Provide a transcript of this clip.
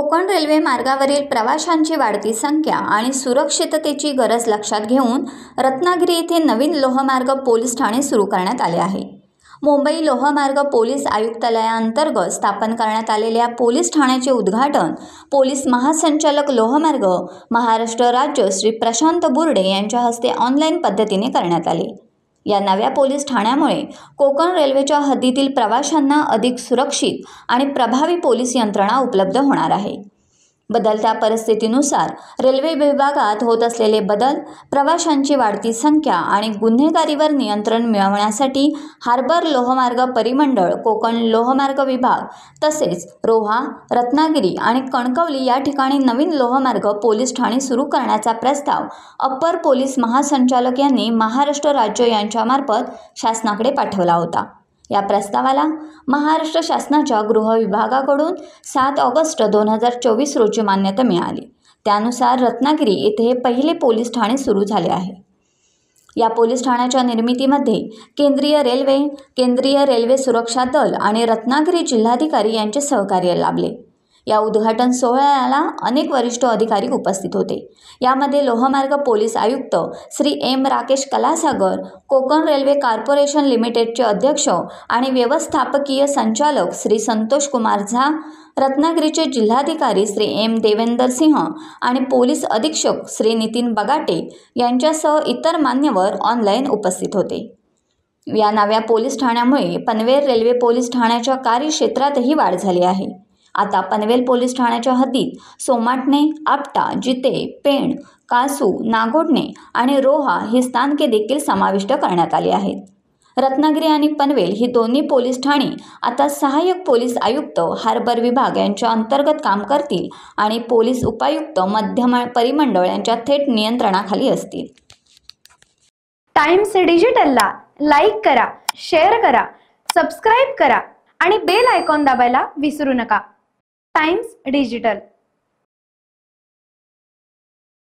Konkan railway मार्गावरील प्रवाशांची वाढती संख्या आणि सुरक्षिततेची गरज लक्षात घेऊन रत्नागिरी येथे नवीन लोहमार्ग पोलीस ठाणे सुरू करण्यात आले आहे। मुंबई लोहमार्ग पोलीस आयुक्तालयाअंतर्गत स्थापन करण्यात आलेल्या पोलीस ठाण्याचे उद्घाटन पोलीस महासंचालक लोहमार्ग महाराष्ट्र राज्य श्री प्रशांत बुर्डे यांच्या हस्ते ऑनलाईन पद्धतीने करण्यात आले। या नव्या पोलीस ठाण्यामुळे कोकण रेल्वेच्या हद्दीतील प्रवाशांना अधिक सुरक्षित आणि प्रभावी पोलीस यंत्रणा उपलब्ध होणार आहे। बदलत्या परिस्थितीनुसार रेल्वे विभागात होत असलेले बदल, प्रवाशांची वाढती संख्या आणि गुन्हेगारीवर नियंत्रण मिळवण्यासाठी हार्बर लोहमार्ग परिमंडळ, कोकण लोहमार्ग विभाग तसेच रोहा, रत्नागिरी आणि कणकवली या ठिकाणी नवीन लोहमार्ग पोलीस ठाणे सुरू करण्याचा प्रस्ताव अप्पर पोलीस महासंचालक यांनी महाराष्ट्र राज्य यांच्यामार्फत शासनाकडे पाठवला होता। या प्रस्तावाला महाराष्ट्र शासनाच्या गृह विभागाकडून 7 ऑगस्ट 2024 रोजी मान्यता मिळाली। त्यानुसार रत्नागिरी येथे हे पहिले पोलीस ठाणे सुरू झाले आहे। या पोलीस ठाण्याच्या निर्मितीमध्ये केंद्रीय रेल्वे सुरक्षा दल आणि रत्नागिरी जिल्हाधिकारी यांचे सहकार्य लाभले। या उद्घाटन सोहळ्याला अनेक वरिष्ठ अधिकारी उपस्थित होते। यामध्ये लोहमार्ग पोलीस आयुक्त Shri M Rakesh Kalasagar, Konkan railway corporation लिमिटेडचे अध्यक्ष आणि व्यवस्थापकीय संचालक श्री संतोष कुमार झा, रत्नागिरीचे जिल्हाधिकारी श्री एम देवेंदर सिंह आणि पोलीस अधीक्षक श्री नितीन बगाटे यांच्यासह इतर मान्यवर ऑनलाईन उपस्थित होते। या नव्या पोलीस ठाण्यामुळे पनवेल रेल्वे पोलीस ठाण्याच्या कार्यक्षेत्रातही वाढ झाली आहे। आता पनवेल पोलीस ठाण्याच्या हद्दीत सोमाटणे, आपटा, जिते, पेण, कासू, नागोठणे आणि रोहा ही स्थानके देखील समाविष्ट करण्यात आली आहेत। रत्नागिरी आणि पनवेल ही दोन्ही पोलीस ठाणी आता सहाय्यक पोलीस आयुक्त हार्बर विभाग यांच्या अंतर्गत काम करतील आणि पोलीस उपायुक्त मध्य परिमंडळ यांच्या थेट नियंत्रणाखाली असतील। टाइम्स डिजिटलला लाईक करा, शेअर करा, सबस्क्राइब करा आणि बेल आयकॉन दाबायला विसरू नका। Times digital.